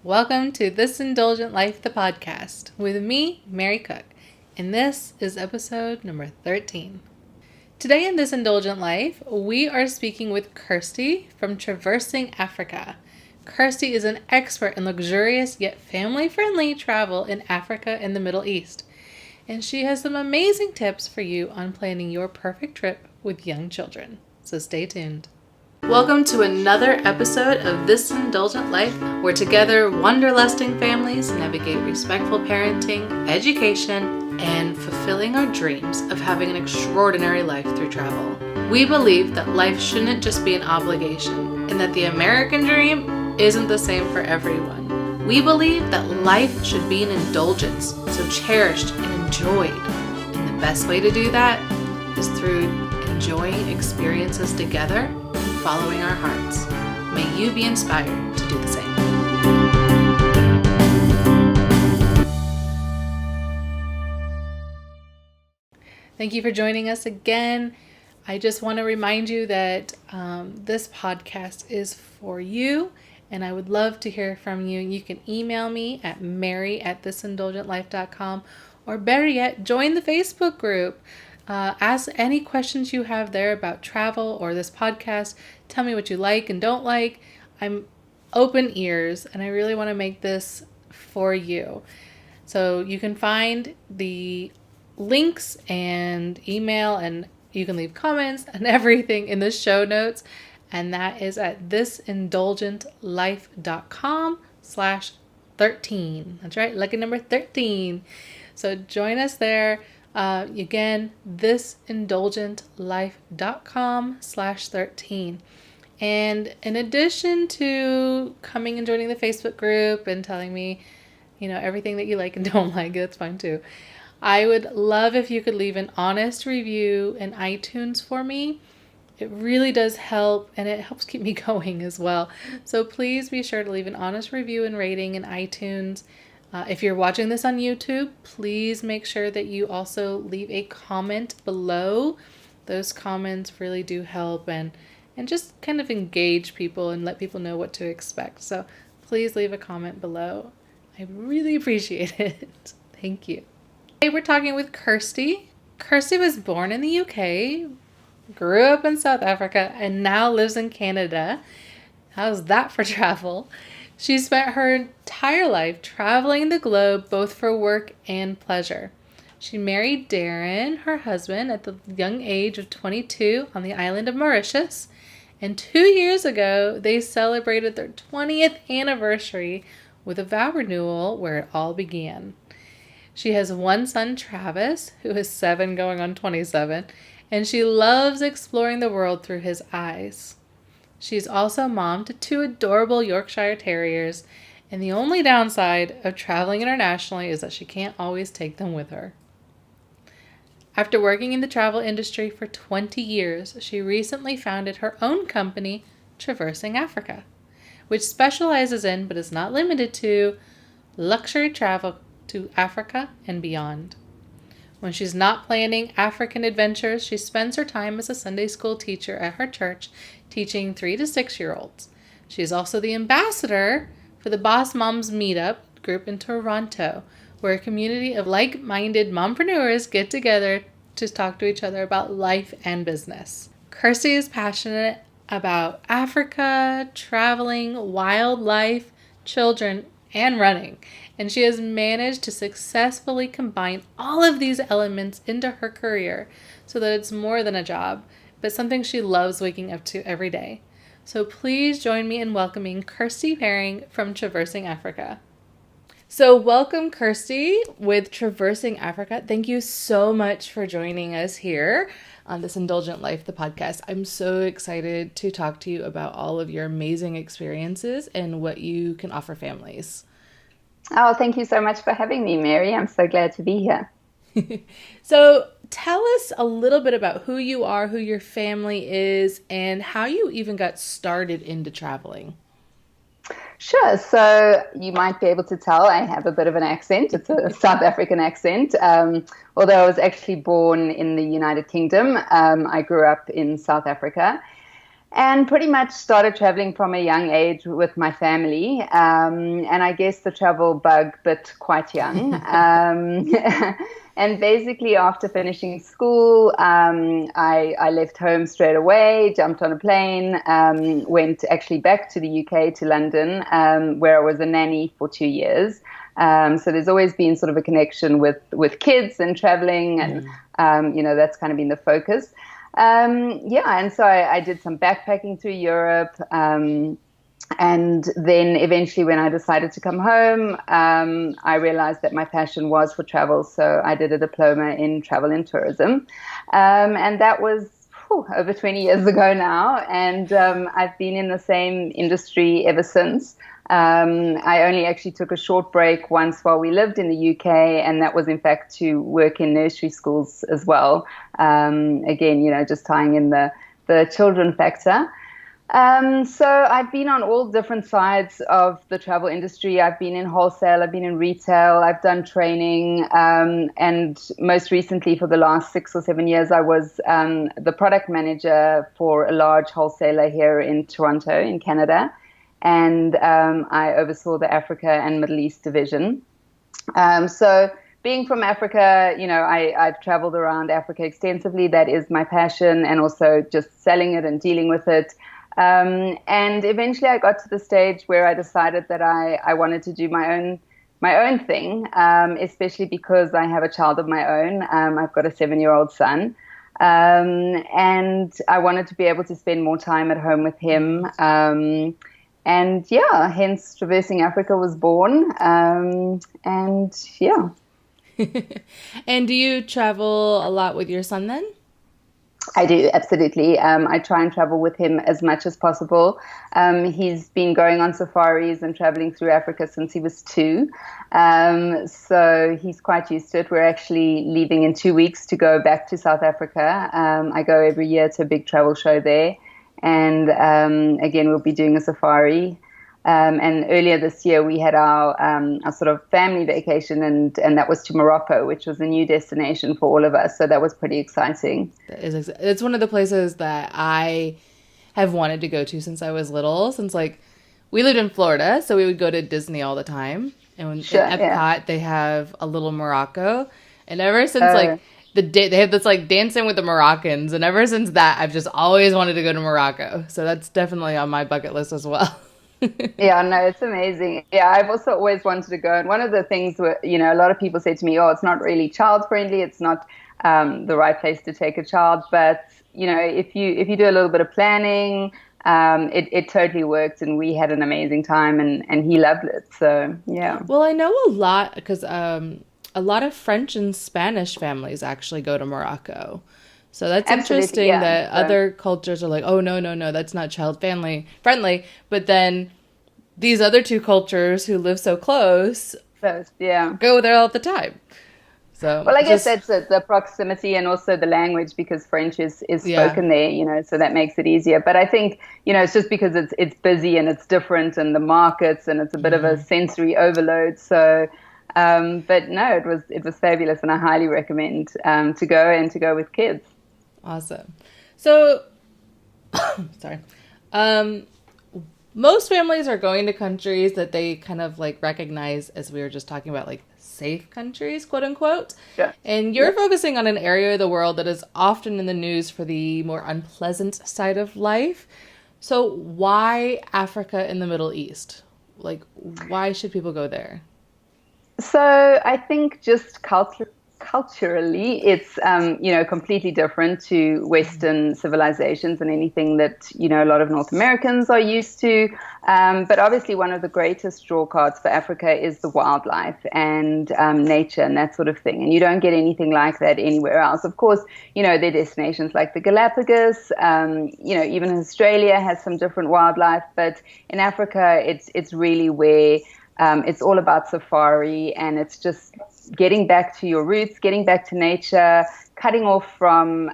Welcome to This Indulgent Life, the podcast, with me, Mary Cook, and this is episode number 13. Today in This Indulgent Life, we are speaking with Kirsty from Traversing Africa. Kirsty is an expert in luxurious yet family-friendly travel in Africa and the Middle East, and she has some amazing tips for you on planning your perfect trip with young children. So stay tuned. Welcome to another episode of This Indulgent Life, where together wanderlusting families navigate respectful parenting, education, and fulfilling our dreams of having an extraordinary life through travel. We believe that life shouldn't just be an obligation, and that the American dream isn't the same for everyone. We believe that life should be an indulgence, so cherished and enjoyed. And the best way to do that is through enjoying experiences together, following our hearts. May you be inspired to do the same. Thank you for joining us again. I just want to remind you that this podcast is for you, and I would love to hear from you. You can email me at mary@thisindulgentlife.com, or better yet, join the Facebook group. Ask any questions you have there about travel or this podcast. Tell me what you like and don't like. I'm open ears, and I really want to make this for you. So you can find the links and email, and you can leave comments and everything in the show notes. And that is at thisindulgentlife.com/13. That's right, lucky number 13. So join us there. Again, thisindulgentlife.com/13. And in addition to coming and joining the Facebook group and telling me, everything that you like and don't like, that's fine too. I would love if you could leave an honest review in iTunes for me. It really does help, and it helps keep me going as well. So please be sure to leave an honest review and rating in iTunes. If you're watching this on YouTube, please make sure that you also leave a comment below. Those comments really do help and just kind of engage people and let people know what to expect. So please leave a comment below. I really appreciate it. Thank you. Today we're talking with Kirsty. Kirsty was born in the UK, grew up in South Africa, and now lives in Canada. How's that for travel? She spent her entire life traveling the globe, both for work and pleasure. She married Darren, her husband, at the young age of 22 on the island of Mauritius. And 2 years ago, they celebrated their 20th anniversary with a vow renewal where it all began. She has one son, Travis, who is 7 going on 27, and she loves exploring the world through his eyes. She's also mom to 2 adorable Yorkshire Terriers, and the only downside of traveling internationally is that she can't always take them with her. After working in the travel industry for 20 years, she recently founded her own company, Traversing Africa, which specializes in, but is not limited to, luxury travel to Africa and beyond. When she's not planning African adventures, she spends her time as a Sunday school teacher at her church, teaching 3 to 6-year-olds. She is also the ambassador for the Boss Moms Meetup group in Toronto, where a community of like-minded mompreneurs get together to talk to each other about life and business. Kirsty is passionate about Africa, traveling, wildlife, children, and running, and she has managed to successfully combine all of these elements into her career so that it's more than a job, but something she loves waking up to every day. So please join me in welcoming Kirsty Perring from Traversing Africa. So welcome, Kirsty, with Traversing Africa. Thank you so much for joining us here on This Indulgent Life, the podcast. I'm so excited to talk to you about all of your amazing experiences and what you can offer families. Oh, thank you so much for having me, Mary. I'm so glad to be here. So tell us a little bit about who you are, who your family is, and how you even got started into traveling. Sure. So you might be able to tell I have a bit of an accent. It's a South African accent. Although I was actually born in the United Kingdom, I grew up in South Africa. and pretty much started traveling from a young age with my family. And I guess the travel bug bit quite young. And basically, after finishing school, I left home straight away, jumped on a plane, went actually back to the UK, to London, where I was a nanny for 2 years. So there's always been sort of a connection with kids and traveling, and that's kind of been the focus. Yeah, and so I did some backpacking through Europe, and then eventually, when I decided to come home, I realized that my passion was for travel. So I did a diploma in travel and tourism, and that was over 20 years ago now, and I've been in the same industry ever since. I only actually took a short break once while we lived in the UK, and that was in fact to work in nursery schools as well. Again, just tying in the children factor. So I've been on all different sides of the travel industry. I've been in wholesale, I've been in retail, I've done training, and most recently for the last 6 or 7 years, I was the product manager for a large wholesaler here in Toronto, in Canada. And I oversaw the Africa and Middle East division. So being from Africa, I've traveled around Africa extensively. That is my passion, and also just selling it and dealing with it. And eventually I got to the stage where I decided that I wanted to do my own thing, especially because I have a child of my own. I've got a 7-year-old son. And I wanted to be able to spend more time at home with him. And yeah, hence Traversing Africa was born. And yeah. And do you travel a lot with your son then? I do, absolutely. I try and travel with him as much as possible. He's been going on safaris and traveling through Africa since he was 2. So he's quite used to it. We're actually leaving in 2 weeks to go back to South Africa. I go every year to a big travel show there. And again, we'll be doing a safari. And earlier this year, we had our sort of family vacation, and that was to Morocco, which was a new destination for all of us. So that was pretty exciting. It's one of the places that I have wanted to go to since I was little. Since we lived in Florida, so we would go to Disney all the time. And Sure, in Epcot, yeah. they have a little Morocco. And ever since they have this dancing with the Moroccans, and ever since that, I've just always wanted to go to Morocco. So that's definitely on my bucket list as well. Yeah, no, it's amazing. Yeah, I've also always wanted to go. And one of the things where, a lot of people say to me, oh, it's not really child friendly. It's not the right place to take a child. But, if you do a little bit of planning, it totally worked. And we had an amazing time, and he loved it. So, yeah. Well, I know a lot because a lot of French and Spanish families actually go to Morocco. So that's Absolutely, interesting yeah. that So, other cultures are like, oh, no, that's not child family friendly. But then these other two cultures who live so close yeah. go there all the time. So Well, I guess that's it, the proximity and also the language, because French is yeah. spoken there, so that makes it easier. But I think, it's just because it's busy and it's different, and the markets, and it's a bit of a sensory overload. So, but no, it was fabulous, and I highly recommend to go with kids. Awesome. So, sorry. Most families are going to countries that they kind of recognize, as we were just talking about, safe countries, quote unquote. Yeah. And you're focusing on an area of the world that is often in the news for the more unpleasant side of life. So why Africa and the Middle East? Why should people go there? So I think just culturally, it's completely different to Western civilizations and anything that a lot of North Americans are used to. But obviously, one of the greatest draw cards for Africa is the wildlife and nature and that sort of thing. And you don't get anything like that anywhere else. Of course, there are destinations like the Galapagos. Even Australia has some different wildlife, but in Africa, it's really where it's all about safari, and it's just getting back to your roots, getting back to nature, cutting off from,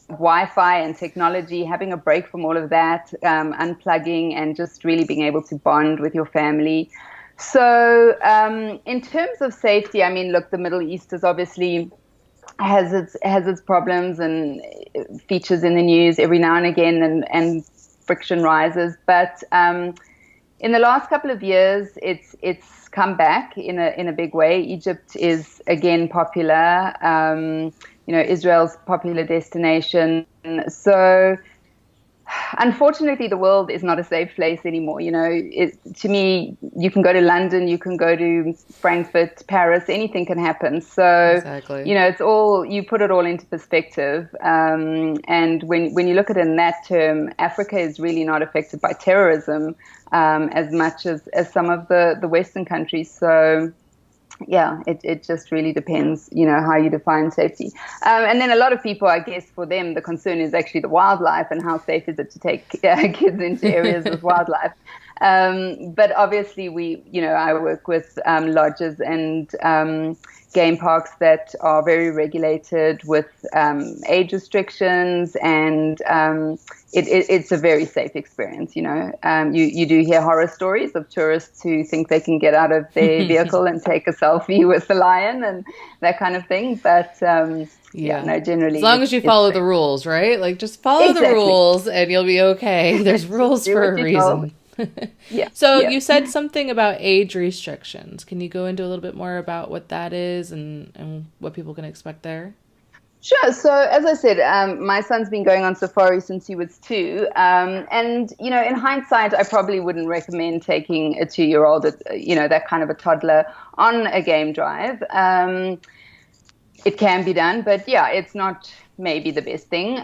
Wi-Fi and technology, having a break from all of that, unplugging, and just really being able to bond with your family. So in terms of safety, I mean, look, the Middle East is obviously has its problems and features in the news every now and again, and friction rises. But in the last couple of years, it's come back in a big way. Egypt is again popular. Israel's popular destination. So unfortunately, the world is not a safe place anymore. To me, you can go to London, you can go to Frankfurt, Paris, anything can happen. So, Exactly. it's all, you put it all into perspective. And when you look at it in that term, Africa is really not affected by terrorism as much as some of the Western countries. So, yeah, it just really depends, how you define safety. And then a lot of people, I guess, for them, the concern is actually the wildlife and how safe is it to take kids into areas with wildlife. But obviously, I work with lodges and game parks that are very regulated with age restrictions, and it's a very safe experience. You do hear horror stories of tourists who think they can get out of their vehicle and take a selfie with the lion and that kind of thing. But Yeah. no, generally, As long as you it's follow safe. the rules, right? Like just follow the Exactly. rules and you'll be okay. There's rules Do for what a you're told. reason. Yeah, So yeah. you said something about age restrictions. Can you go into a little bit more about what that is and what people can expect there? Sure. So, as I said, my son's been going on safari since he was 2. And, in hindsight, I probably wouldn't recommend taking a 2-year-old, that kind of a toddler on a game drive. It can be done, but yeah, it's not maybe the best thing.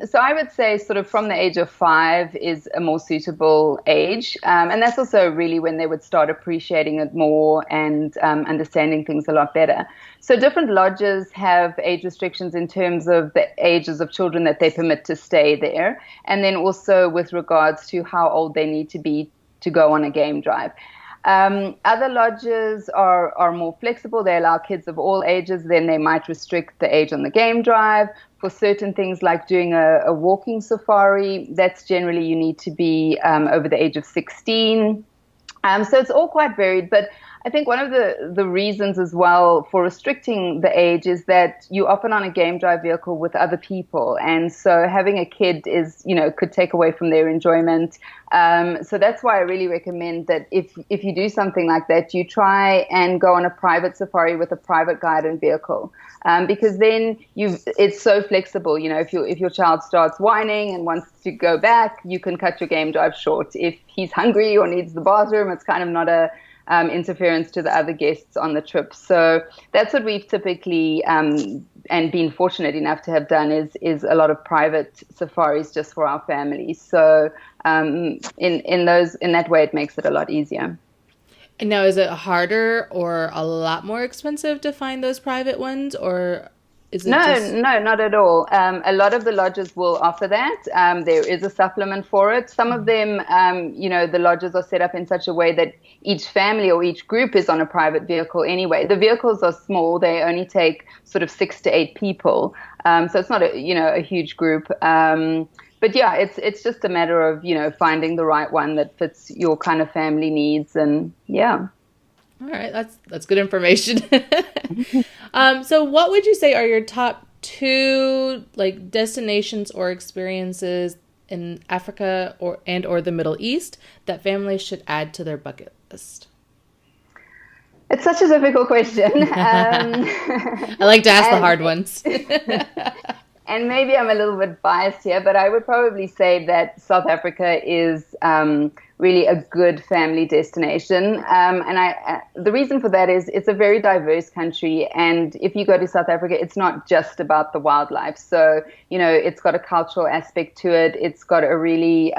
So I would say sort of from the age of 5 is a more suitable age. And that's also really when they would start appreciating it more and understanding things a lot better. So different lodges have age restrictions in terms of the ages of children that they permit to stay there. And then also with regards to how old they need to be to go on a game drive. Other lodges are more flexible. They allow kids of all ages. Then they might restrict the age on the game drive. For certain things like doing a walking safari, that's generally you need to be over the age of 16. So it's all quite varied, but I think one of the reasons as well for restricting the age is that you're often on a game drive vehicle with other people. And so having a kid could take away from their enjoyment. So that's why I really recommend that if you do something like that, you try and go on a private safari with a private guided vehicle. Because then it's so flexible. If your child starts whining and wants to go back, you can cut your game drive short. If he's hungry or needs the bathroom, it's kind of not a interference to the other guests on the trip. So that's what we've typically and been fortunate enough to have done is a lot of private safaris just for our families. So in that way, it makes it a lot easier. And now, is it harder or a lot more expensive to find those private ones, or is it No, just no, not at all. A lot of the lodges will offer that. There is a supplement for it. Some of them, the lodges are set up in such a way that each family or each group is on a private vehicle anyway. The vehicles are small. They only take sort of 6 to 8 people. So it's not a huge group. But yeah, it's just a matter of, finding the right one that fits your kind of family needs. And yeah. all right? That's good information. So what would you say are your top two like destinations or experiences in Africa or the Middle East that families should add to their bucket list? It's such a difficult question. I like to ask the And hard ones. and maybe I'm a little bit biased here, but I would probably say that South Africa is really a good family destination. And the reason for that is it's a very diverse country. And if you go to South Africa, it's not just about the wildlife. So, it's got a cultural aspect to it. It's got a really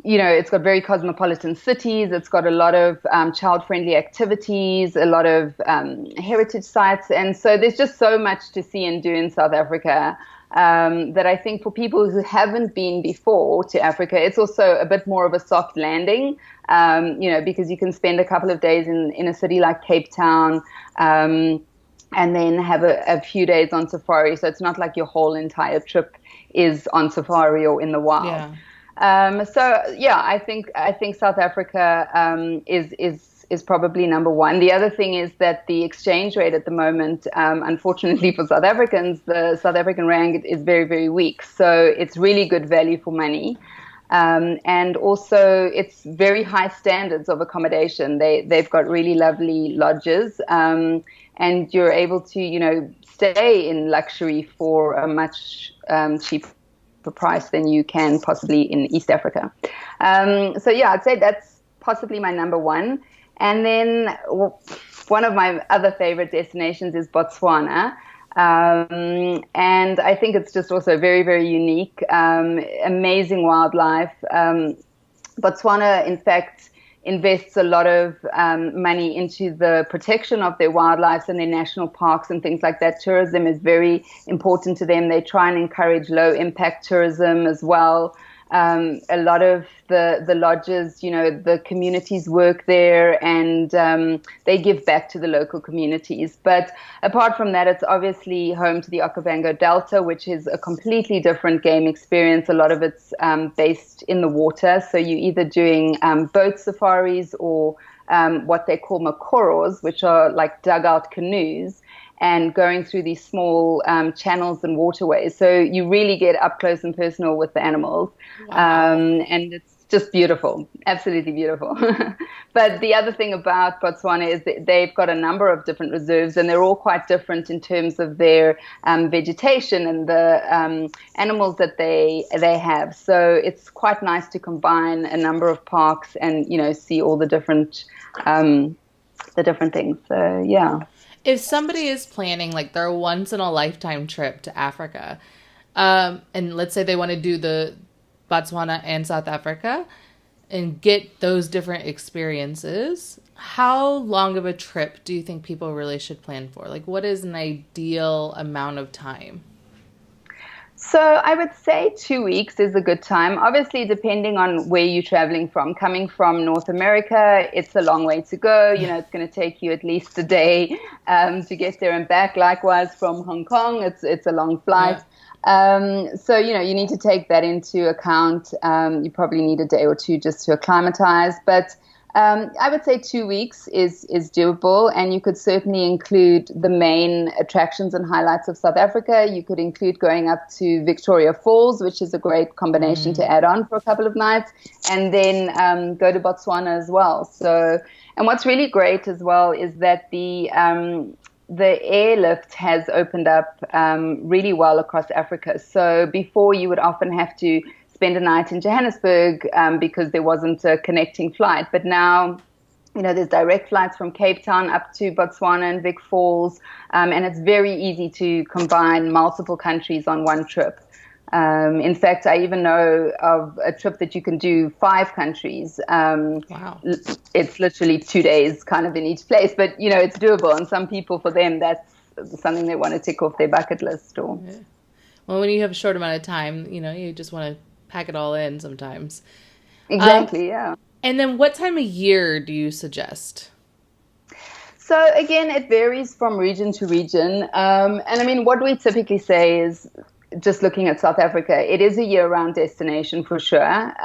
it's got very cosmopolitan cities. It's got a lot of child-friendly activities, a lot of heritage sites. And so there's just so much to see and do in South Africa that I think for people who haven't been before to Africa, it's also a bit more of a soft landing, because you can spend a couple of days in a city like Cape Town, and then have a few days on safari. So it's not like your whole entire trip is on safari or in the wild. Yeah. So yeah, I think South Africa is is probably number one. The other thing is that the exchange rate at the moment, unfortunately for South Africans, the South African rand is very, very weak. So it's really good value for money. And also it's very high standards of accommodation. They've got really lovely lodges, and you're able to, stay in luxury for a much cheaper price than you can possibly in East Africa. So yeah, I'd say that's possibly my number one. And then one of my other favorite destinations is Botswana. And I think it's just also very, very unique, amazing wildlife. Botswana, in fact, invests a lot of money into the protection of their wildlife and their national parks and things like that. Tourism is very important to them. They try and encourage low impact tourism as well. A lot of the lodges, the communities work there, and they give back to the local communities. But apart from that, it's obviously home to the Okavango Delta, which is a completely different game experience. A lot of it's based in the water. So you're either doing boat safaris or what they call makoros, which are like dugout canoes, and going through these small channels and waterways. So you really get up close and personal with the animals. Wow. And it's just beautiful, absolutely beautiful. But the other thing about Botswana is that they've got a number of different reserves, and they're all quite different in terms of their vegetation and the animals that they have. So it's quite nice to combine a number of parks and, see all the different things. So, yeah. If somebody is planning like their once in a lifetime trip to Africa, and let's say they want to do the Botswana and South Africa and get those different experiences, how long of a trip do you think people really should plan for? Like, what is an ideal amount of time? So I would say 2 weeks is a good time. Obviously, depending on where you're traveling from. Coming from North America, it's a long way to go. It's going to take you at least a day to get there and back. Likewise, from Hong Kong, it's a long flight. Yeah. So, you need to take that into account. You probably need a day or two just to acclimatize. But I would say 2 weeks is doable, and you could certainly include the main attractions and highlights of South Africa. You could include going up to Victoria Falls, which is a great combination to add on for a couple of nights, and then go to Botswana as well. So, and what's really great as well is that the airlift has opened up really well across Africa. So before, you would often have to spend a night in Johannesburg because there wasn't a connecting flight. But now, there's direct flights from Cape Town up to Botswana and Vic Falls, and it's very easy to combine multiple countries on one trip. In fact, I even know of a trip that you can do 5 countries. Wow. It's literally 2 days kind of in each place, but, it's doable. And some people, for them, that's something they want to tick off their bucket list. Or Yeah. Well, when you have a short amount of time, you just want to pack it all in sometimes. Exactly, yeah. And then what time of year do you suggest? So again, it varies from region to region. And I mean, what we typically say is, just looking at South Africa, it is a year-round destination for sure.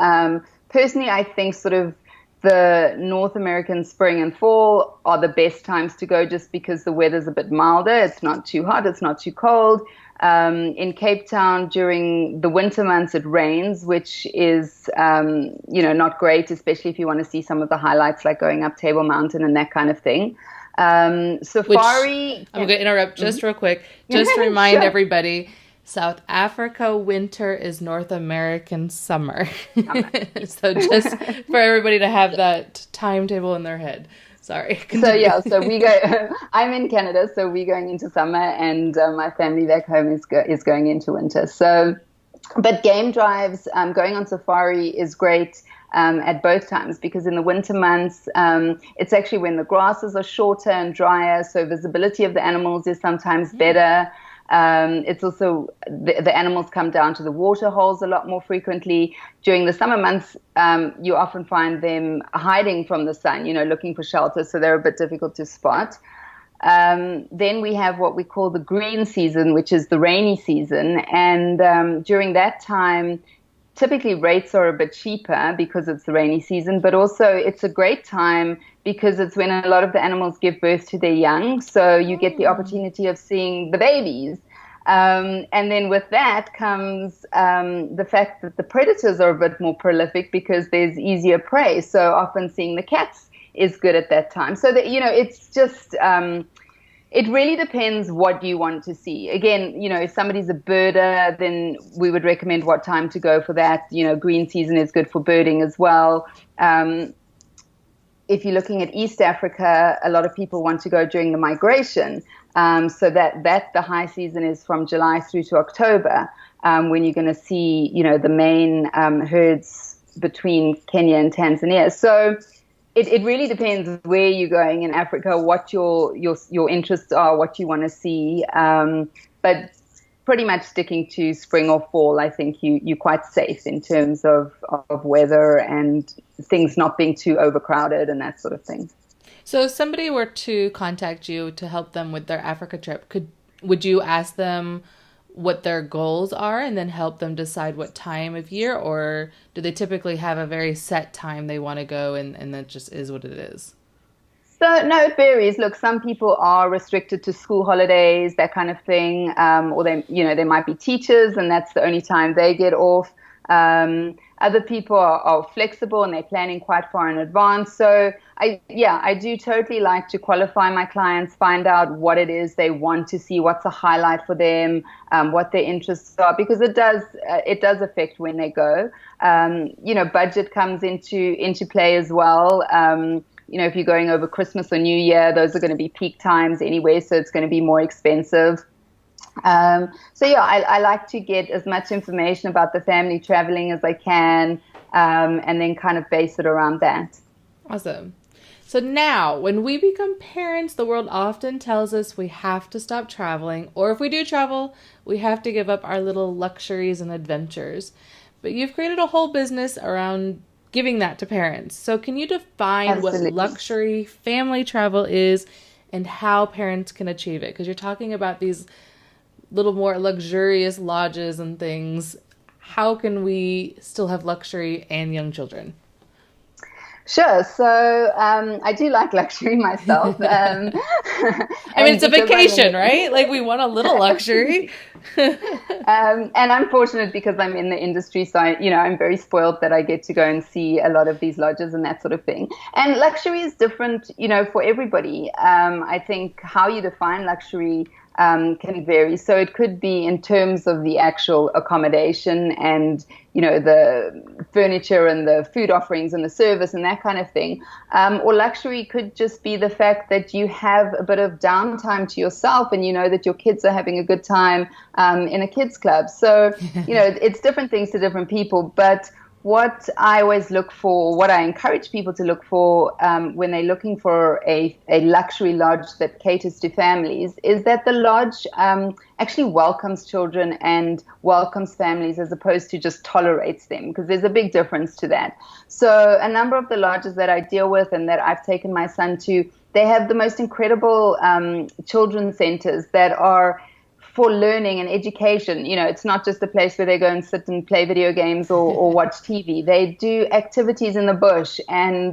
Personally, I think sort of the North American spring and fall are the best times to go, just because the weather's a bit milder. It's not too hot, it's not too cold. In Cape Town, during the winter months, it rains, which is, not great, especially if you want to see some of the highlights like going up Table Mountain and that kind of thing. Safari. I'm going to interrupt just real quick, just to remind Sure. everybody. South Africa winter is North American summer. So just for everybody to have that timetable in their head. Sorry. So we go, I'm in Canada, so we're going into summer, and my family back home is going into winter. So, but game drives, going on safari is great at both times, because in the winter months, it's actually when the grasses are shorter and drier, so visibility of the animals is sometimes better. It's also the animals come down to the water holes a lot more frequently. During the summer months, you often find them hiding from the sun, looking for shelter, so they're a bit difficult to spot. Then we have what we call the green season, which is the rainy season, and during that time, typically rates are a bit cheaper because it's the rainy season, but also it's a great time because it's when a lot of the animals give birth to their young. So you get the Oh. opportunity of seeing the babies. And then with that comes the fact that the predators are a bit more prolific because there's easier prey. So often seeing the cats is good at that time. So that, it's just, it really depends what you want to see. Again, if somebody's a birder, then we would recommend what time to go for that. Green season is good for birding as well. If you're looking at East Africa, a lot of people want to go during the migration. So that the high season is from July through to October, when you're going to see, the main herds between Kenya and Tanzania. So it really depends where you're going in Africa, what your interests are, what you want to see. But pretty much sticking to spring or fall, I think you're quite safe in terms of weather and things not being too overcrowded and that sort of thing. So if somebody were to contact you to help them with their Africa trip, would you ask them what their goals are and then help them decide what time of year, or do they typically have a very set time they want to go and that just is what it is? So no, it varies. Look, some people are restricted to school holidays, that kind of thing, or they might be teachers, and that's the only time they get off. Other people are flexible and they're planning quite far in advance. So I do totally like to qualify my clients, find out what it is they want to see, what's a highlight for them, what their interests are, because it does affect when they go. Budget comes into play as well. If you're going over Christmas or New Year, those are going to be peak times anyway, so it's going to be more expensive. I like to get as much information about the family traveling as I can, and then kind of base it around that. Awesome. So now, when we become parents, the world often tells us we have to stop traveling, or if we do travel, we have to give up our little luxuries and adventures. But you've created a whole business around giving that to parents. So can you define what Absolutely. luxury family travel is and how parents can achieve it? Because you're talking about these little more luxurious lodges and things. How can we still have luxury and young children? Sure. So I do like luxury myself. I mean, it's a because vacation, right? Like we want a little luxury. and I'm fortunate because I'm in the industry, so I'm very spoiled that I get to go and see a lot of these lodges and that sort of thing. And luxury is different, for everybody. I think how you define luxury can vary. So it could be in terms of the actual accommodation and, the furniture and the food offerings and the service and that kind of thing. Or luxury could just be the fact that you have a bit of downtime to yourself and you know that your kids are having a good time in a kids club. So, it's different things to different people. But what I always look for, what I encourage people to look for when they're looking for a luxury lodge that caters to families is that the lodge actually welcomes children and welcomes families as opposed to just tolerates them, because there's a big difference to that. So a number of the lodges that I deal with and that I've taken my son to, they have the most incredible children's centers that are for learning and education. It's not just a place where they go and sit and play video games or watch TV. They do activities in the bush. And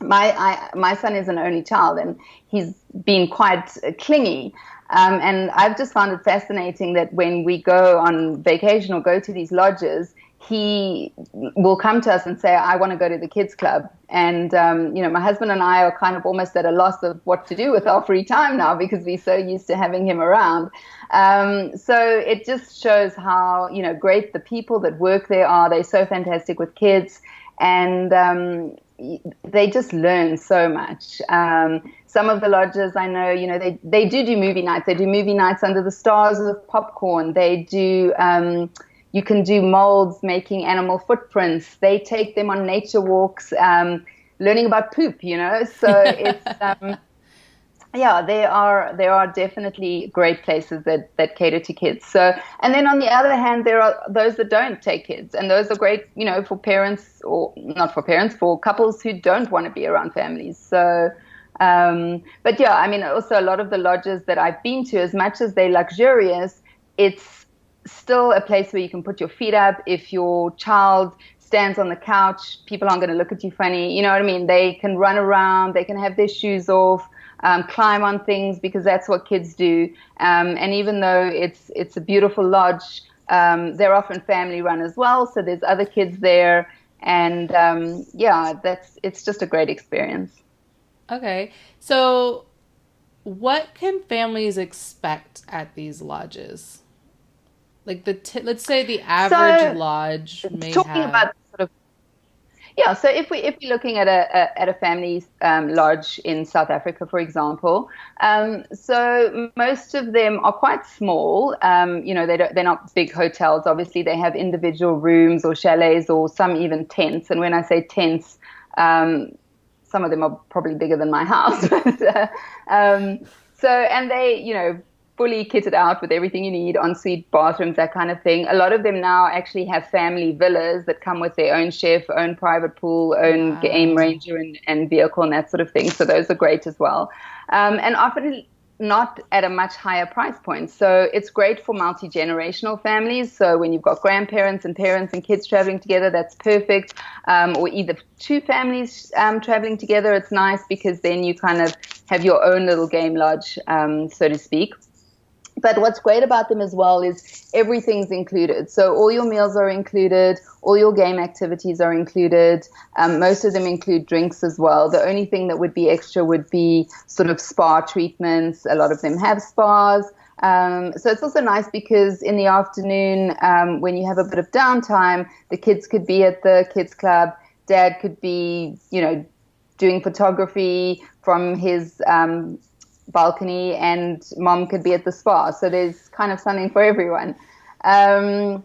my son is an only child, and he's been quite clingy. And I've just found it fascinating that when we go on vacation or go to these lodges, he will come to us and say, I want to go to the kids club. And, my husband and I are kind of almost at a loss of what to do with our free time now because we're so used to having him around. So it just shows how, great the people that work there are. They're so fantastic with kids, and they just learn so much. Some of the lodges I know, they do movie nights. They do movie nights under the stars with popcorn. They do... you can do molds, making animal footprints. They take them on nature walks, learning about poop, So it's, there are definitely great places that cater to kids. So, and then on the other hand, there are those that don't take kids. And those are great, for parents, or not for parents, for couples who don't want to be around families. So, also a lot of the lodges that I've been to, as much as they're luxurious, it's still a place where you can put your feet up. If your child stands on the couch, people aren't going to look at you funny. You know what I mean? They can run around, they can have their shoes off, climb on things because that's what kids do. And even though it's a beautiful lodge, they're often family run as well. So there's other kids there. And yeah, it's just a great experience. Okay. So what can families expect at these lodges? Like let's say the average So lodge may talking have. about sort of yeah, so if we're looking at a family lodge in South Africa, for example, so most of them are quite small. They're not big hotels. Obviously, they have individual rooms or chalets or some even tents. And when I say tents, some of them are probably bigger than my house. And they, fully kitted out with everything you need, ensuite bathrooms, that kind of thing. A lot of them now actually have family villas that come with their own chef, own private pool, own game Wow. ranger and vehicle and that sort of thing. So those are great as well. And often not at a much higher price point. So it's great for multi-generational families. So when you've got grandparents and parents and kids traveling together, that's perfect. Or either two families traveling together, it's nice because then you kind of have your own little game lodge, so to speak. But what's great about them as well is everything's included. So all your meals are included, all your game activities are included. Most of them include drinks as well. The only thing that would be extra would be sort of spa treatments. A lot of them have spas. So it's also nice because in the afternoon, when you have a bit of downtime, the kids could be at the kids club. Dad could be, doing photography from his balcony, and mom could be at the spa. So there's kind of something for everyone. And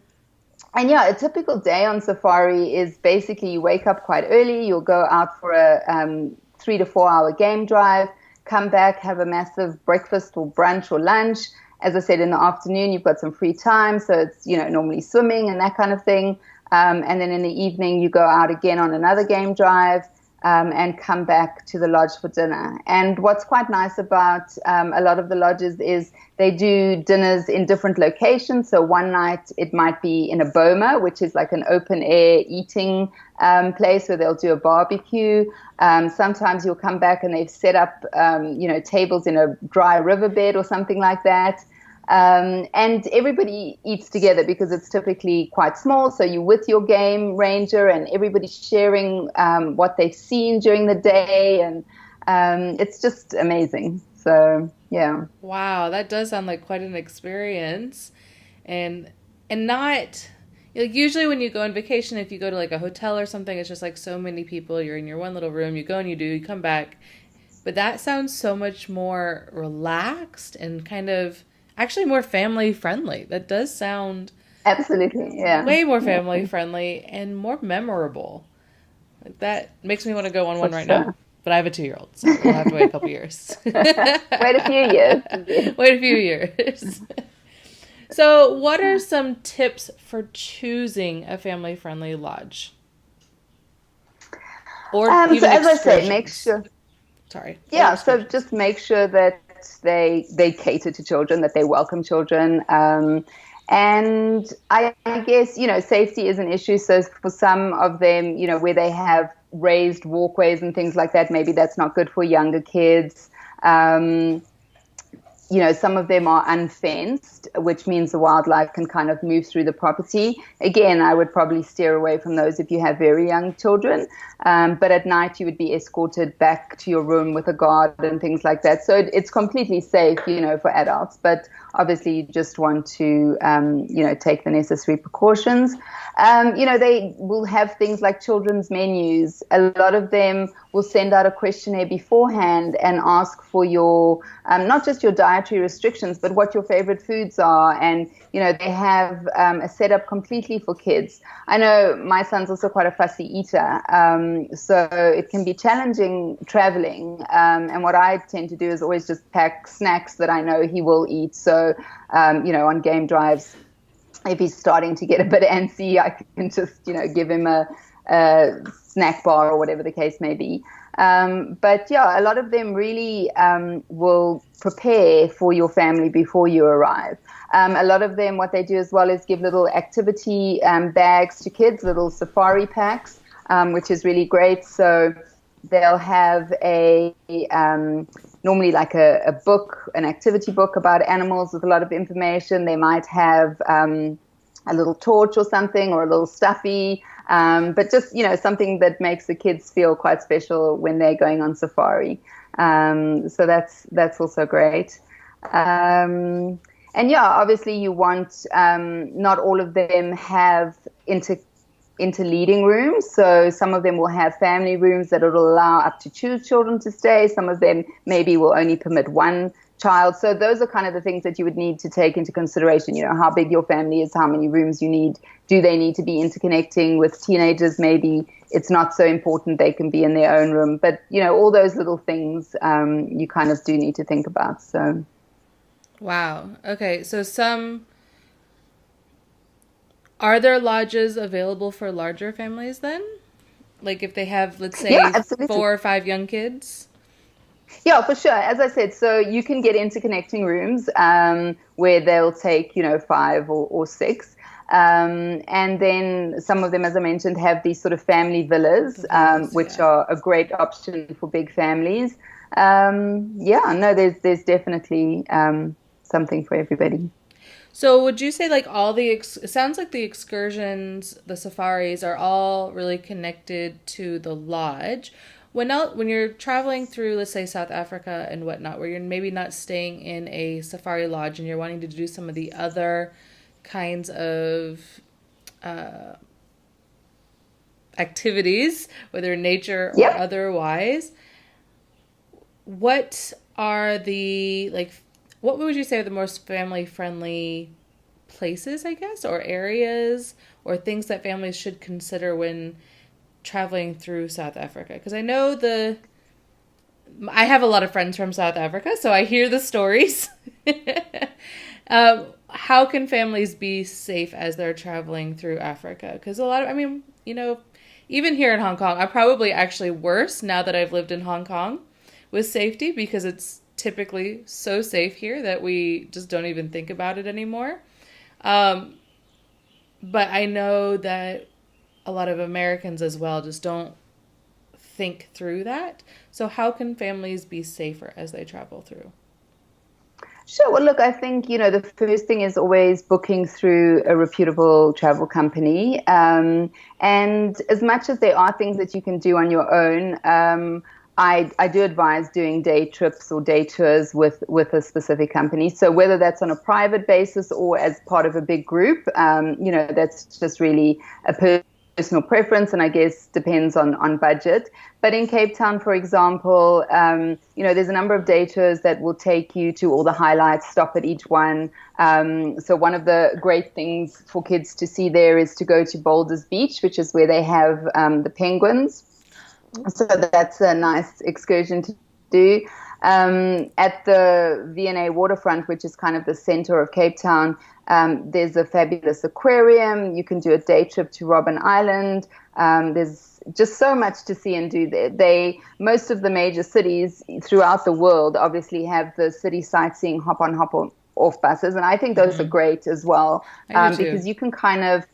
yeah, a typical day on safari is basically you wake up quite early, you'll go out for a 3 to 4 hour game drive, come back, have a massive breakfast or brunch or lunch. As I said, in the afternoon, you've got some free time. So it's, normally swimming and that kind of thing. And then in the evening, you go out again on another game drive. And come back to the lodge for dinner. And what's quite nice about a lot of the lodges is they do dinners in different locations. So one night it might be in a boma, which is like an open air eating place where they'll do a barbecue. Sometimes you'll come back and they've set up, tables in a dry riverbed or something like that. And everybody eats together because it's typically quite small. So you're with your game ranger and everybody's sharing what they've seen during the day. And it's just amazing. So, yeah. Wow, that does sound like quite an experience. And not like usually when you go on vacation, if you go to like a hotel or something, it's just like so many people, you're in your one little room, you go and you come back. But that sounds so much more relaxed and kind of actually more family friendly. That does sound Absolutely. Yeah. way more family friendly and more memorable. Like that makes me want to go on For one right now. sure. But I have a 2-year-old, so we'll have to wait a couple years. Wait a few years. Wait a few years. So, what are some tips for choosing a family friendly lodge? Or So even as I say, make excursions? sure. Sorry. Or Yeah. So excursions. just make sure that they cater to children, that they welcome children. And I guess, safety is an issue. So for some of them, where they have raised walkways and things like that, maybe that's not good for younger kids. Some of them are unfenced, which means the wildlife can kind of move through the property. Again, I would probably steer away from those if you have very young children. But at night, you would be escorted back to your room with a guard and things like that. So it's completely safe, for adults. But obviously, you just want to, take the necessary precautions. They will have things like children's menus. A lot of them will send out a questionnaire beforehand and ask for your, not just your dietary restrictions, but what your favorite foods are. And, they have a setup completely for kids. I know my son's also quite a fussy eater, so it can be challenging traveling. And what I tend to do is always just pack snacks that I know he will eat. So, on game drives, if he's starting to get a bit antsy, I can just, give him a snack bar or whatever the case may be. But yeah, a lot of them really will prepare for your family before you arrive. A lot of them, what they do as well is give little activity bags to kids, little safari packs, which is really great. So they'll have normally like a book, an activity book about animals with a lot of information. They might have a little torch or something, or a little stuffy, but just, something that makes the kids feel quite special when they're going on safari. So that's also great. And yeah, obviously you want, not all of them have interleading rooms. So some of them will have family rooms that will allow up to 2 children to stay. Some of them maybe will only permit 1 child. So those are kind of the things that you would need to take into consideration. How big your family is, how many rooms you need. Do they need to be interconnecting with teenagers? Maybe it's not so important. They can be in their own room. But, all those little things you kind of do need to think about. So. Wow. Okay. So are there lodges available for larger families then? Like if they have, let's say, Yeah, absolutely. 4 or 5 young kids? Yeah, for sure. As I said, so you can get interconnecting rooms where they'll take, 5 or 6. And then some of them, as I mentioned, have these sort of family villas, which are a great option for big families. Yeah, no, there's definitely something for everybody. So would you say like it sounds like the excursions, the safaris are all really connected to the lodge. When you're traveling through, let's say, South Africa and whatnot, where you're maybe not staying in a safari lodge and you're wanting to do some of the other kinds of activities, whether nature or Yep. otherwise, what are what would you say are the most family friendly places, I guess, or areas or things that families should consider when traveling through South Africa? Because I know I have a lot of friends from South Africa, so I hear the stories. How can families be safe as they're traveling through Africa? Because even here in Hong Kong, I'm probably actually worse now that I've lived in Hong Kong with safety, because it's typically so safe here that we just don't even think about it anymore. But I know that a lot of Americans as well just don't think through that. So how can families be safer as they travel through? Sure. Well, look, I think, the first thing is always booking through a reputable travel company. And as much as there are things that you can do on your own, I do advise doing day trips or day tours with a specific company. So whether that's on a private basis or as part of a big group, that's just really a personal preference, and I guess depends on budget. But in Cape Town, for example, there's a number of day tours that will take you to all the highlights, stop at each one. So one of the great things for kids to see there is to go to Boulders Beach, which is where they have the penguins. So that's a nice excursion to do. At the V&A waterfront, which is kind of the center of Cape Town, there's a fabulous aquarium. You can do a day trip to Robben Island. There's just so much to see and do there. Most of the major cities throughout the world obviously have the city sightseeing hop on, off buses. And I think those are great as well, because you can kind of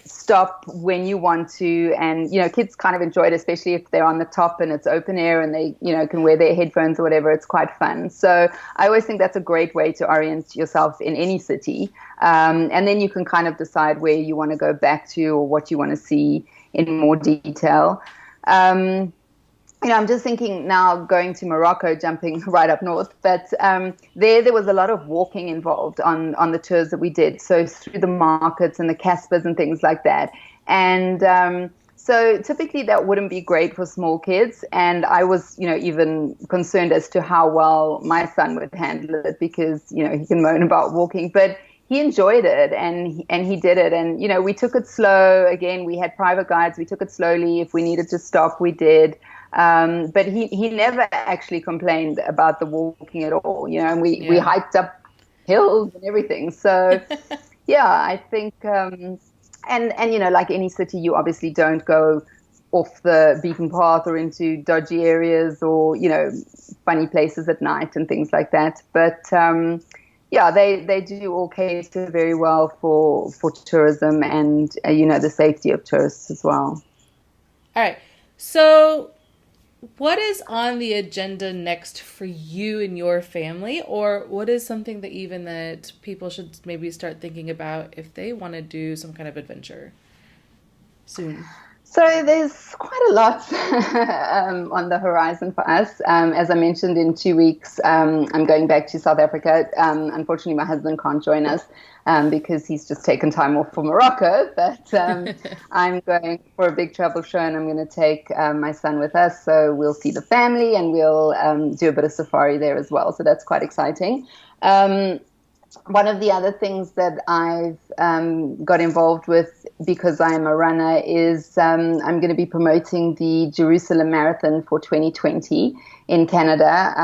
stop when you want to, and kids kind of enjoy it, especially if they're on the top and it's open air and they can wear their headphones or whatever. It's quite fun. So I always think that's a great way to orient yourself in any city, and then you can kind of decide where you want to go back to or what you want to see in more detail. I'm just thinking now going to Morocco, jumping right up north, but there was a lot of walking involved on the tours that we did. So through the markets and the Caspers and things like that. And so typically that wouldn't be great for small kids. And I was, even concerned as to how well my son would handle it, because, he can moan about walking, but he enjoyed it and he did it. And, we took it slow. Again, we had private guides. We took it slowly. If we needed to stop, we did. But he never actually complained about the walking at all, and we hiked up hills and everything. So, yeah, I think, and like any city, you obviously don't go off the beaten path or into dodgy areas or, funny places at night and things like that. But yeah, they do all cater very well for tourism and, the safety of tourists as well. All right. So what is on the agenda next for you and your family, or what is something that people should maybe start thinking about if they want to do some kind of adventure soon? So there's quite a lot on the horizon for us. As I mentioned, in 2 weeks, I'm going back to South Africa. Unfortunately, my husband can't join us because he's just taken time off for Morocco. But I'm going for a big travel show, and I'm going to take my son with us. So we'll see the family, and we'll do a bit of safari there as well. So that's quite exciting. One of the other things that I've got involved with because I'm a runner is I'm going to be promoting the Jerusalem Marathon for 2020 in Canada.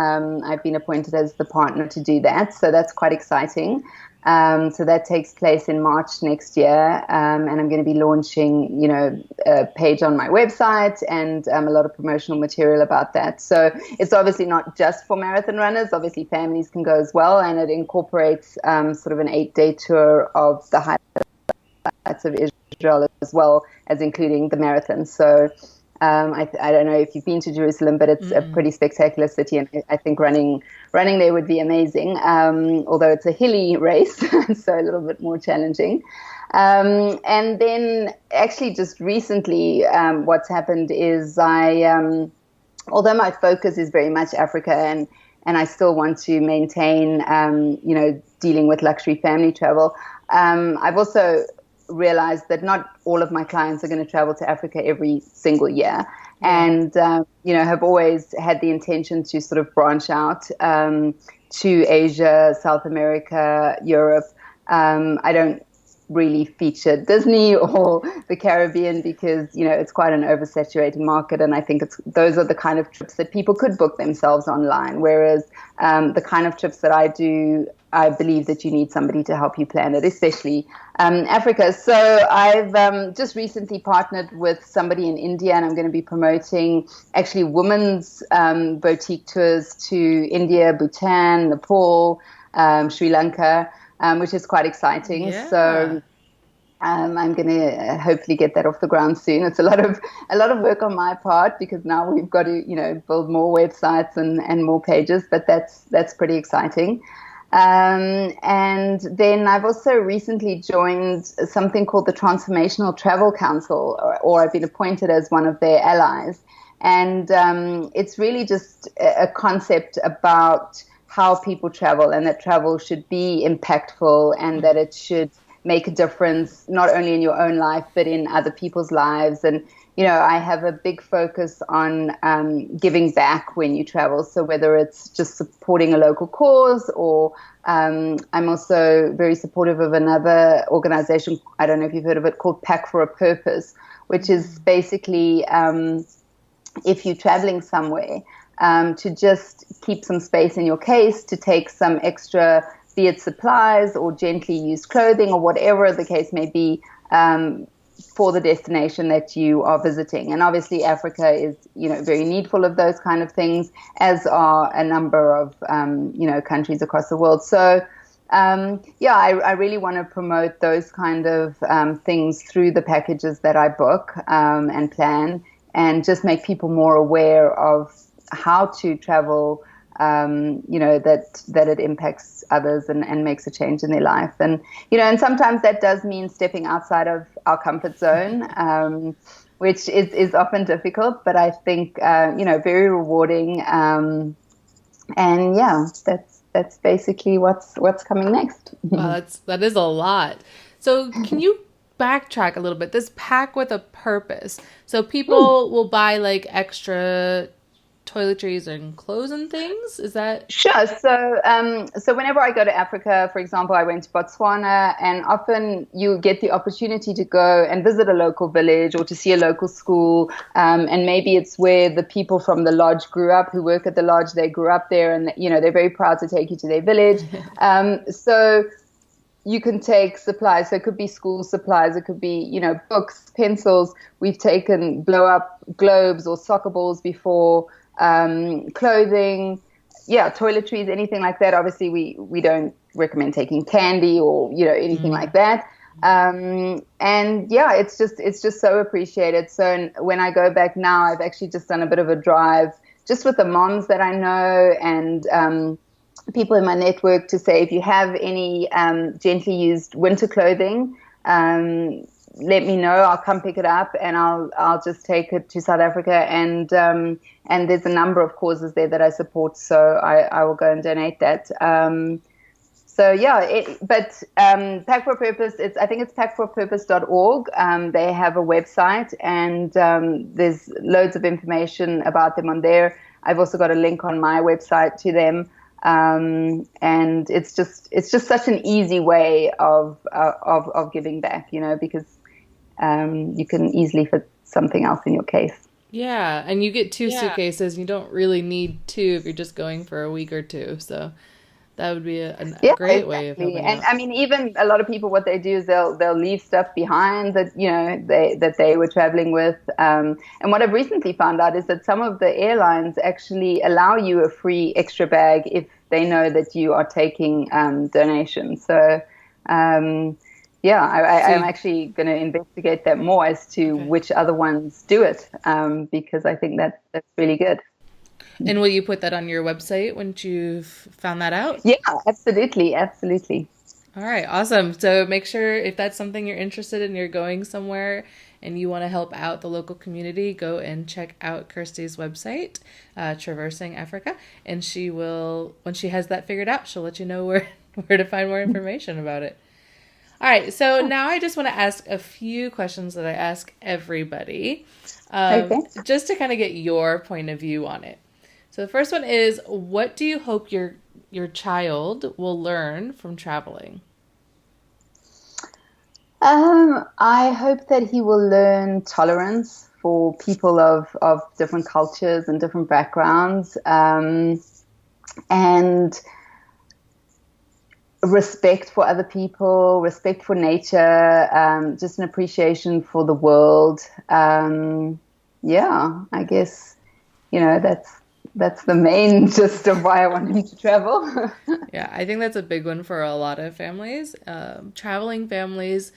I've been appointed as the partner to do that, so that's quite exciting. So that takes place in March next year, and I'm going to be launching, a page on my website and a lot of promotional material about that. So it's obviously not just for marathon runners. Obviously, families can go as well, and it incorporates sort of an 8-day tour of the highlights of Israel as well as including the marathon. So I don't know if you've been to Jerusalem, but it's a pretty spectacular city, and I think running there would be amazing, although it's a hilly race, so a little bit more challenging. And then actually just recently what's happened is although my focus is very much Africa and I still want to maintain, dealing with luxury family travel, I've also realized that not all of my clients are going to travel to Africa every single year. And, have always had the intention to sort of branch out to Asia, South America, Europe. I don't really feature Disney or the Caribbean because, it's quite an oversaturated market. And I think those are the kind of trips that people could book themselves online. Whereas the kind of trips that I do, I believe that you need somebody to help you plan it, especially Africa. So I've just recently partnered with somebody in India, and I'm going to be promoting actually women's boutique tours to India, Bhutan, Nepal, Sri Lanka, which is quite exciting. Yeah. So I'm going to hopefully get that off the ground soon. It's a lot of work on my part because now we've got to build more websites and more pages, but that's pretty exciting. And then I've also recently joined something called the Transformational Travel Council, or I've been appointed as one of their allies. And it's really just a concept about how people travel, and that travel should be impactful and that it should make a difference not only in your own life but in other people's lives. And I have a big focus on giving back when you travel. So whether it's just supporting a local cause or I'm also very supportive of another organization, I don't know if you've heard of it, called Pack for a Purpose, which is basically if you're traveling somewhere, to just keep some space in your case, to take some extra, be it supplies or gently used clothing or whatever the case may be, for the destination that you are visiting. And obviously Africa is, very needful of those kind of things, as are a number of, countries across the world. So, I really want to promote those kind of things through the packages that I book and plan, and just make people more aware of how to travel, that it impacts others and makes a change in their life. And, and sometimes that does mean stepping outside of our comfort zone, which is often difficult, but I think, very rewarding. And yeah, that's basically what's coming next. Wow, that is a lot. So can you backtrack a little bit? This Pack with a Purpose. So people will buy like extra toiletries and clothes and things? Is that sure? So whenever I go to Africa, for example, I went to Botswana, and often you get the opportunity to go and visit a local village or to see a local school, and maybe it's where the people from the lodge grew up, who work at the lodge, they grew up there, and they're very proud to take you to their village. So you can take supplies. So it could be school supplies. It could be, books, pencils. We've taken blow up globes or soccer balls before, clothing, yeah, toiletries, anything like that. Obviously, we don't recommend taking candy or, anything like that. And yeah, it's just so appreciated. So when I go back now, I've actually just done a bit of a drive just with the moms that I know and people in my network to say if you have any gently used winter clothing, let me know. I'll come pick it up and I'll just take it to South Africa and there's a number of causes there that I support, so I will go and donate that. So yeah, but Pack for Purpose, I think it's packforpurpose.org. They have a website and there's loads of information about them on there. I've also got a link on my website to them. And it's just such an easy way of giving back, because you can easily fit something else in your case. Yeah, and you get two suitcases. You don't really need two if you're just going for a week or two. So that would be a Yeah, great way of exactly. helping And out. I mean, even a lot of people, what they do is they'll leave stuff behind that they were traveling with. And what I've recently found out is that some of the airlines actually allow you a free extra bag if they know that you are taking donations. So yeah, So I'm actually going to investigate that more as to okay. which other ones do it, because I think that's really good. And will you put that on your website once you've found that out? Yeah, absolutely, absolutely. All right, awesome. So make sure if that's something you're interested in, you're going somewhere and you want to help out the local community, go and check out Kirsty's website, Traversing Africa, and she will, when she has that figured out, she'll let you know where where to find more information about it. All right, so now I just want to ask a few questions that I ask everybody, Okay. just to kind of get your point of view on it. So the first one is, what do you hope your child will learn from traveling? I hope that he will learn tolerance for people of different cultures and different backgrounds, and respect for other people, respect for nature, just an appreciation for the world. Yeah, I guess, that's the main gist of why I want him to travel. Yeah, I think that's a big one for a lot of families. Traveling families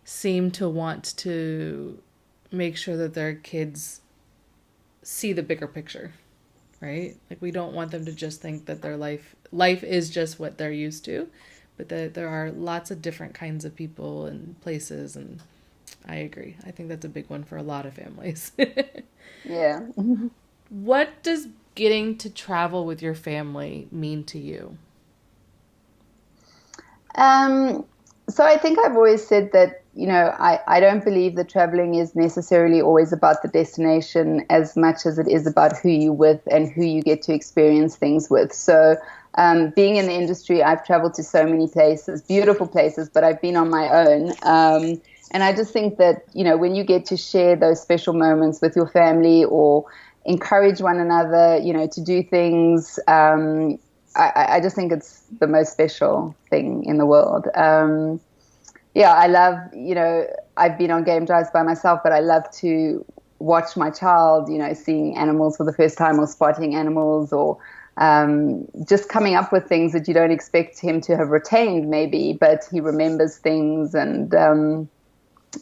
seem to want to make sure that their kids see the bigger picture, right? Like we don't want them to just think that their life is just what they're used to, but that there are lots of different kinds of people and places, and I agree. I think that's a big one for a lot of families. Yeah. What does getting to travel with your family mean to you? Um, so I think I've always said that, I don't believe that traveling is necessarily always about the destination as much as it is about who you're with and who you get to experience things with. So being in the industry, I've traveled to so many places, beautiful places, but I've been on my own. And I just think that, when you get to share those special moments with your family or encourage one another, to do things, I just think it's the most special thing in the world. Yeah, I love, I've been on game drives by myself, but I love to watch my child, seeing animals for the first time or spotting animals or just coming up with things that you don't expect him to have retained maybe, but he remembers things. And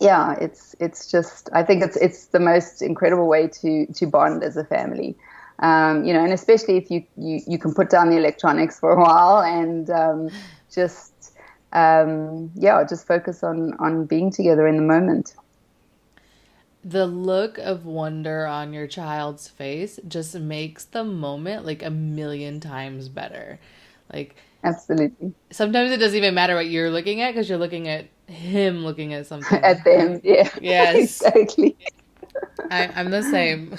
yeah, it's just, I think it's the most incredible way to bond as a family. And especially if you can put down the electronics for a while and just just focus on being together in the moment. The look of wonder on your child's face just makes the moment like a million times better. Like Absolutely. sometimes it doesn't even matter what you're looking at because you're looking at him looking at something. At them, yeah. Yes, Exactly. I'm the same.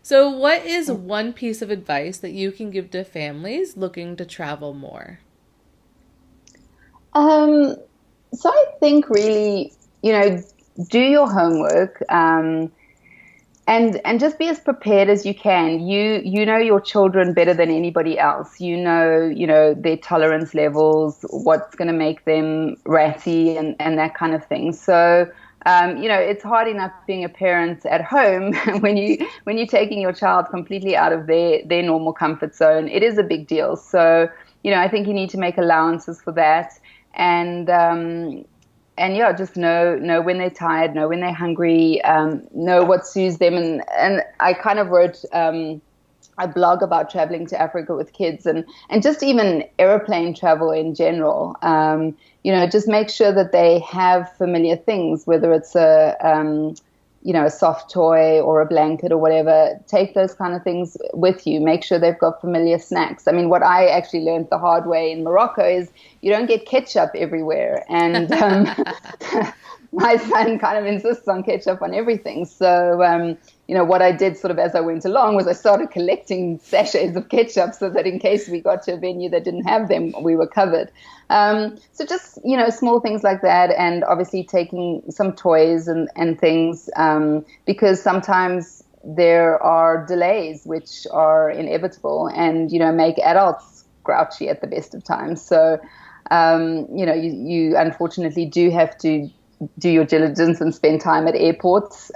So, what is one piece of advice that you can give to families looking to travel more? Um, so I think really, do your homework. and just be as prepared as you can. You know your children better than anybody else. You know their tolerance levels, what's going to make them ratty, and that kind of thing. So it's hard enough being a parent at home when you're taking your child completely out of their normal comfort zone. It is a big deal. So I think you need to make allowances for that, and yeah, just know when they're tired, know when they're hungry, know what soothes them. And I kind of wrote a blog about traveling to Africa with kids, and just even airplane travel in general. Just make sure that they have familiar things, whether it's a soft toy or a blanket or whatever. Take those kind of things with you. Make sure they've got familiar snacks. I mean, what I actually learned the hard way in Morocco is you don't get ketchup everywhere. And my son kind of insists on ketchup on everything. So, what I did sort of as I went along was I started collecting sachets of ketchup so that in case we got to a venue that didn't have them, we were covered. So just, small things like that, and obviously taking some toys and things, because sometimes there are delays which are inevitable and, make adults grouchy at the best of times. So, you unfortunately do have to do your diligence and spend time at airports.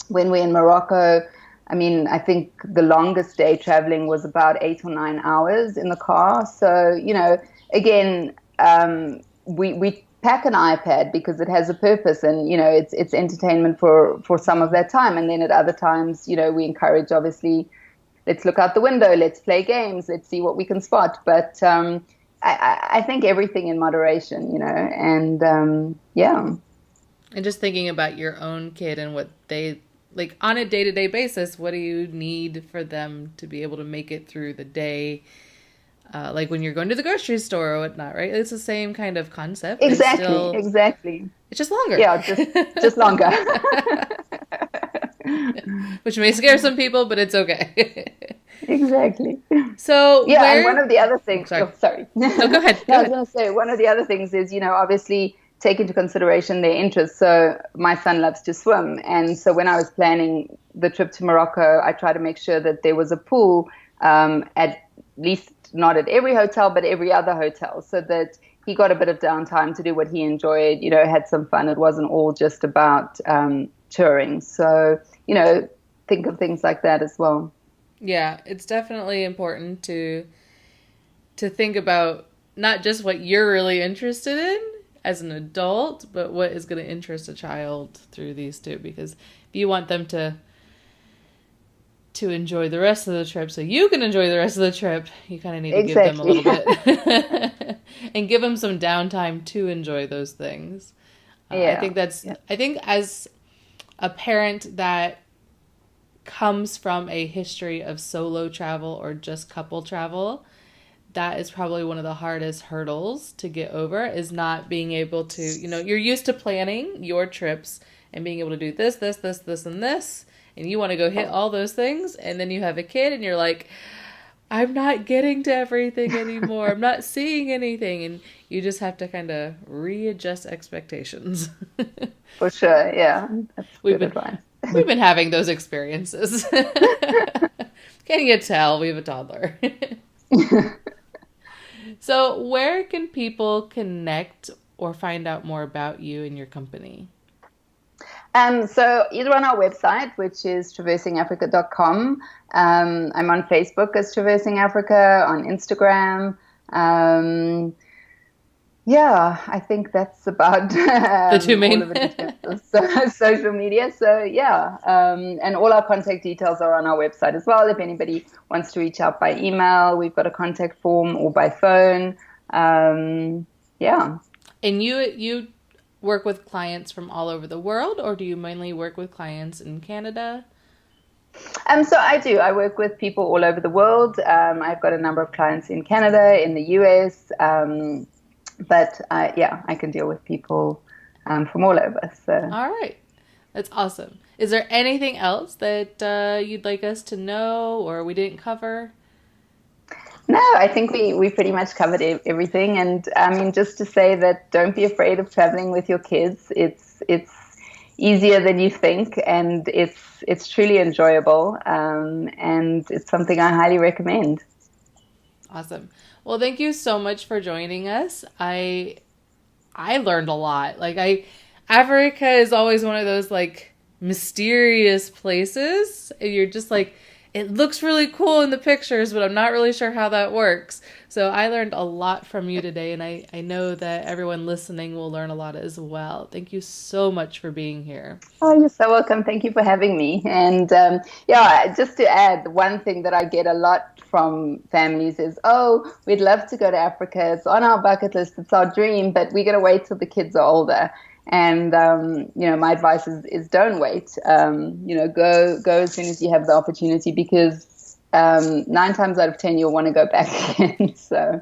When we're in Morocco, I mean, I think the longest day traveling was about 8 or 9 hours in the car. So, again, we pack an iPad because it has a purpose, and it's entertainment for some of that time, and then at other times, we encourage, obviously, let's look out the window, let's play games, let's see what we can spot. But I think everything in moderation, and yeah. And just thinking about your own kid and what they like on a day-to-day basis, what do you need for them to be able to make it through the day? Like when you're going to the grocery store or whatnot, right? It's the same kind of concept. Exactly. It's just longer. Yeah, just longer. Which may scare some people, but it's okay. Exactly. So yeah, and one of the other things. Sorry. No, go ahead. I was going to say one of the other things is, obviously take into consideration their interests. So my son loves to swim, and so when I was planning the trip to Morocco, I tried to make sure that there was a pool at least not at every hotel, but every other hotel, so that he got a bit of downtime to do what he enjoyed, had some fun. It wasn't all just about touring. So, think of things like that as well. Yeah, it's definitely important to think about not just what you're really interested in as an adult, but what is going to interest a child through these two. Because if you want them to enjoy the rest of the trip so you can enjoy the rest of the trip, you kind of need to give them a little bit and give them some downtime to enjoy those things. I think as a parent that comes from a history of solo travel or just couple travel, that is probably one of the hardest hurdles to get over, is not being able to, you're used to planning your trips and being able to do this, and this, and you want to go hit all those things, and then you have a kid and you're like, I'm not getting to everything anymore. I'm not seeing anything. And you just have to kind of readjust expectations. For sure, yeah. That's We've been having those experiences. Can you tell? We have a toddler. So where can people connect or find out more about you and your company? So either on our website, which is traversingafrica.com. I'm on Facebook as Traversing Africa, on Instagram. Yeah, I think that's about the two main all of it in terms of social media. So yeah, and all our contact details are on our website as well. If anybody wants to reach out by email, we've got a contact form, or by phone. Yeah. And you work with clients from all over the world, or do you mainly work with clients in Canada? So I do. I work with people all over the world. I've got a number of clients in Canada, in the US. But I can deal with people from all over. So. All right. That's awesome. Is there anything else that you'd like us to know or we didn't cover? No, I think we pretty much covered everything. And I mean, just to say that don't be afraid of traveling with your kids. It's easier than you think, and it's truly enjoyable, and it's something I highly recommend. Awesome. Well, thank you so much for joining us. I learned a lot. Africa is always one of those like mysterious places. And you're just like, it looks really cool in the pictures, but I'm not really sure how that works. So I learned a lot from you today, and I know that everyone listening will learn a lot as well. Thank you so much for being here. Oh, you're so welcome. Thank you for having me. And yeah, just to add, one thing that I get a lot from families is, oh, we'd love to go to Africa. It's on our bucket list. It's our dream, but we're going to wait till the kids are older. And my advice is don't wait. Go as soon as you have the opportunity, because 9 times out of 10 you'll want to go back again. So,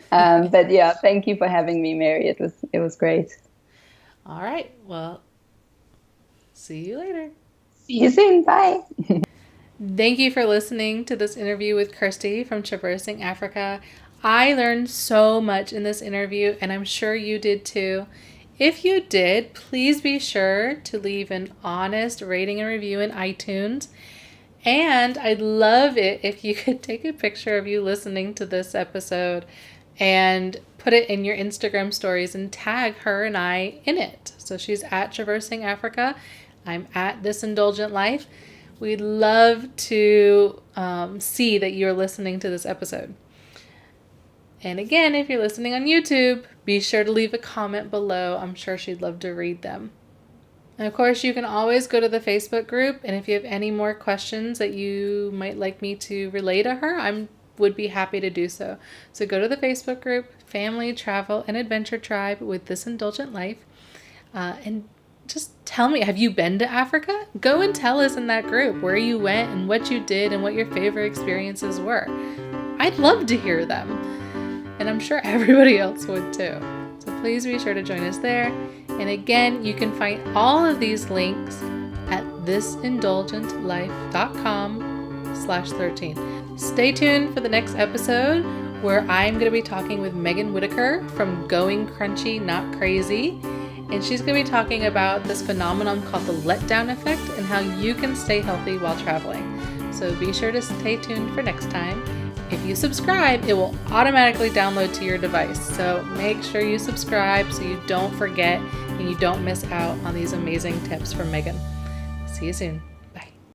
but yeah, thank you for having me, Mary. It was great. All right. Well, see you later. See you soon. Bye. Thank you for listening to this interview with Kirsty from Traversing Africa. I learned so much in this interview, and I'm sure you did too. If you did, please be sure to leave an honest rating and review in iTunes. And I'd love it if you could take a picture of you listening to this episode and put it in your Instagram stories and tag her and I in it. So she's at Traversing Africa. I'm at This Indulgent Life. We'd love to see that you're listening to this episode. And again, if you're listening on YouTube, be sure to leave a comment below. I'm sure she'd love to read them. And of course, you can always go to the Facebook group. And if you have any more questions that you might like me to relay to her, I would be happy to do so. So go to the Facebook group, Family, Travel, and Adventure Tribe with This Indulgent Life. And just tell me, have you been to Africa? Go and tell us in that group where you went and what you did and what your favorite experiences were. I'd love to hear them. And I'm sure everybody else would too. So please be sure to join us there. And again, you can find all of these links at thisindulgentlife.com/13. Stay tuned for the next episode, where I'm going to be talking with Megan Whitaker from Going Crunchy Not Crazy. And she's going to be talking about this phenomenon called the letdown effect and how you can stay healthy while traveling. So be sure to stay tuned for next time. If you subscribe, it will automatically download to your device. So make sure you subscribe so you don't forget and you don't miss out on these amazing tips from Megan. See you soon.